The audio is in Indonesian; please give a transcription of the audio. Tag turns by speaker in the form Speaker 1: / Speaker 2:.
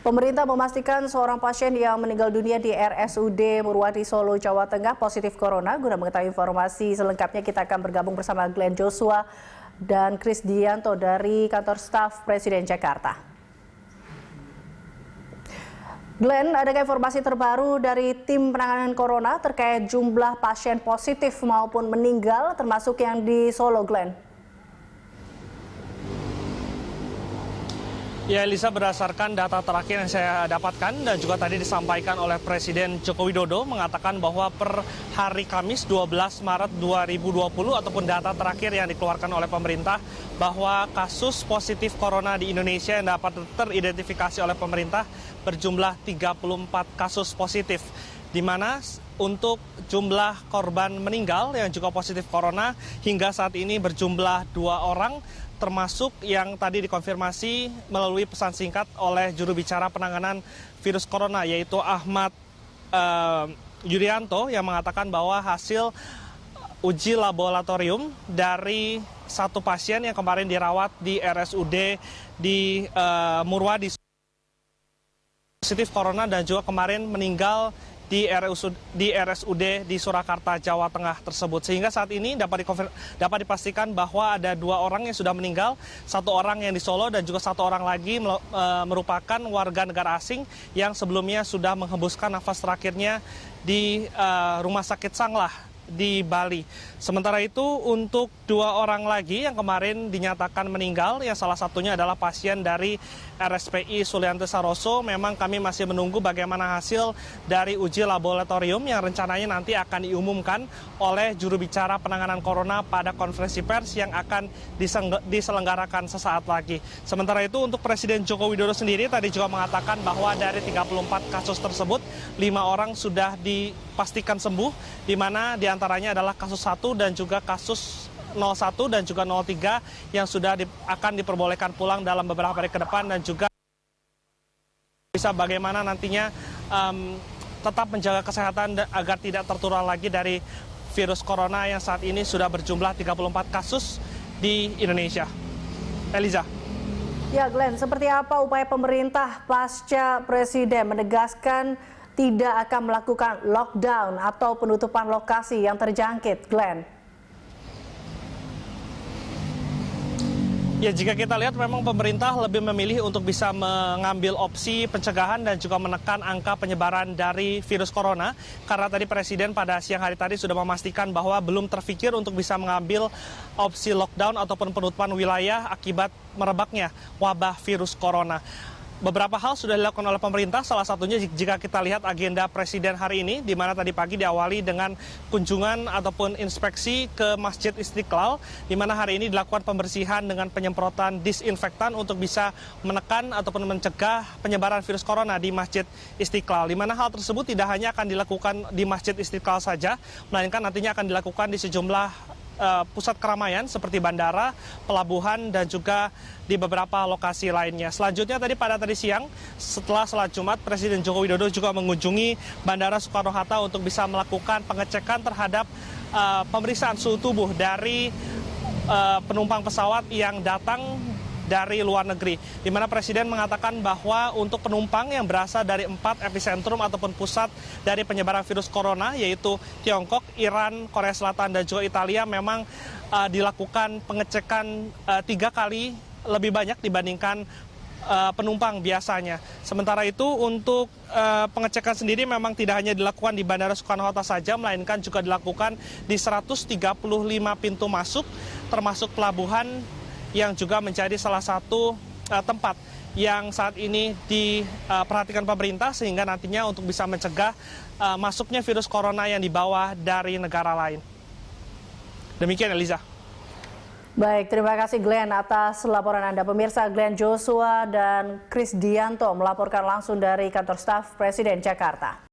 Speaker 1: Pemerintah memastikan seorang pasien yang meninggal dunia di RSUD Murwadi Solo, Jawa Tengah positif corona. Guna mengetahui informasi selengkapnya, kita akan bergabung bersama Glenn Joshua dan Chris Dianto dari kantor staf Presiden Jakarta. Glenn, adakah informasi terbaru dari tim penanganan corona terkait jumlah pasien positif maupun meninggal, termasuk yang di Solo, Glenn?
Speaker 2: Ya, Elisa, berdasarkan data terakhir yang saya dapatkan dan juga tadi disampaikan oleh Presiden Joko Widodo mengatakan bahwa per hari Kamis 12 Maret 2020 ataupun data terakhir yang dikeluarkan oleh pemerintah bahwa kasus positif corona di Indonesia yang dapat teridentifikasi oleh pemerintah berjumlah 34 kasus positif, di mana untuk jumlah korban meninggal yang juga positif corona hingga saat ini berjumlah 2 orang, termasuk yang tadi dikonfirmasi melalui pesan singkat oleh juru bicara penanganan virus corona, yaitu Ahmad Yuryanto, yang mengatakan bahwa hasil uji laboratorium dari satu pasien yang kemarin dirawat di RSUD di Murwadi positif corona dan juga kemarin meninggal di RSUD di Surakarta, Jawa Tengah tersebut. Sehingga saat ini dapat dipastikan bahwa ada 2 orang yang sudah meninggal, 1 orang yang di Solo dan juga 1 orang lagi merupakan warga negara asing yang sebelumnya sudah menghembuskan nafas terakhirnya di Rumah Sakit Sanglah di Bali. Sementara itu untuk 2 orang lagi yang kemarin dinyatakan meninggal, yang salah satunya adalah pasien dari RSPI Sulianti Saroso. Memang kami masih menunggu bagaimana hasil dari uji laboratorium yang rencananya nanti akan diumumkan oleh juru bicara penanganan corona pada konferensi pers yang akan diselenggarakan sesaat lagi. Sementara itu untuk Presiden Joko Widodo sendiri tadi juga mengatakan bahwa dari 34 kasus tersebut 5 orang sudah dipastikan sembuh, di mana diantaranya adalah kasus 1 dan juga kasus 01 dan juga 03 yang sudah akan diperbolehkan pulang dalam beberapa hari ke depan, dan juga bisa bagaimana nantinya tetap menjaga kesehatan agar tidak tertular lagi dari virus corona yang saat ini sudah berjumlah 34 kasus di Indonesia. Eliza.
Speaker 1: Ya, Glenn, seperti apa upaya pemerintah pasca Presiden menegaskan tidak akan melakukan lockdown atau penutupan lokasi yang terjangkit, Glenn?
Speaker 2: Ya, jika kita lihat memang pemerintah lebih memilih untuk bisa mengambil opsi pencegahan dan juga menekan angka penyebaran dari virus corona. Karena tadi Presiden pada siang hari tadi sudah memastikan bahwa belum terfikir untuk bisa mengambil opsi lockdown ataupun penutupan wilayah akibat merebaknya wabah virus corona. Beberapa hal sudah dilakukan oleh pemerintah, salah satunya jika kita lihat agenda Presiden hari ini, di mana tadi pagi diawali dengan kunjungan ataupun inspeksi ke Masjid Istiqlal, di mana hari ini dilakukan pembersihan dengan penyemprotan disinfektan untuk bisa menekan ataupun mencegah penyebaran virus corona di Masjid Istiqlal. Di mana hal tersebut tidak hanya akan dilakukan di Masjid Istiqlal saja, melainkan nantinya akan dilakukan di sejumlah pusat keramaian seperti bandara, pelabuhan, dan juga di beberapa lokasi lainnya. Selanjutnya tadi siang setelah salat Jumat, Presiden Joko Widodo juga mengunjungi Bandara Soekarno-Hatta untuk bisa melakukan pengecekan terhadap pemeriksaan suhu tubuh dari penumpang pesawat yang datang dari luar negeri, di mana Presiden mengatakan bahwa untuk penumpang yang berasal dari 4 epicentrum ataupun pusat dari penyebaran virus corona, yaitu Tiongkok, Iran, Korea Selatan, dan juga Italia, memang dilakukan pengecekan 3 kali lebih banyak dibandingkan penumpang biasanya. Sementara itu untuk pengecekan sendiri memang tidak hanya dilakukan di Bandara Soekarno-Hatta saja, melainkan juga dilakukan di 135 pintu masuk, termasuk pelabuhan yang juga menjadi salah satu tempat yang saat ini diperhatikan pemerintah, sehingga nantinya untuk bisa mencegah masuknya virus corona yang dibawa dari negara lain. Demikian, Eliza.
Speaker 1: Baik, terima kasih Glenn atas laporan Anda. Pemirsa, Glenn Joshua dan Chris Dianto melaporkan langsung dari kantor staf Presiden Jakarta.